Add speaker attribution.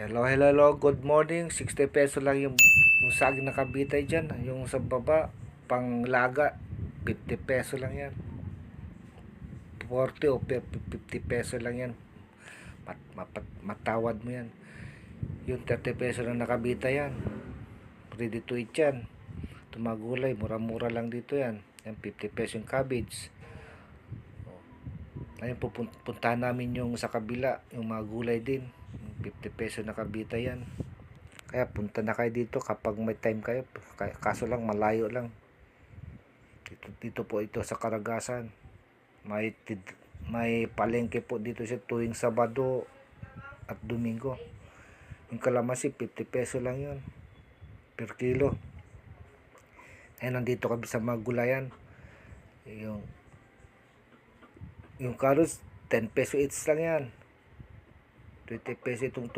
Speaker 1: Hello, hello, hello. Good morning. 60 peso lang yung saging na kabitay dyan. Yung sa baba, panglaga, 50 peso lang yan. 40 o 50 peso lang yan. Matawad mo yan. Yung 30 peso lang nakabita yan. Ready to eat yan. Tumagulay, mura-mura lang dito yan. Yan, 50 peso yung cabbage. Ngayon pupuntahan namin yung sa kabila, yung mga gulay din. 50 peso nakabita yan. Kaya punta na kayo dito kapag may time kayo. Kaso lang malayo lang. Dito po ito sa Karagasan. May palengke po dito siya tuwing Sabado at Domingo. Yung kalamansi 50 peso lang yun per kilo. Ayun, nandito kami sa mga gulayan. Yung carrots 10 peso each lang yan. 20 peso itong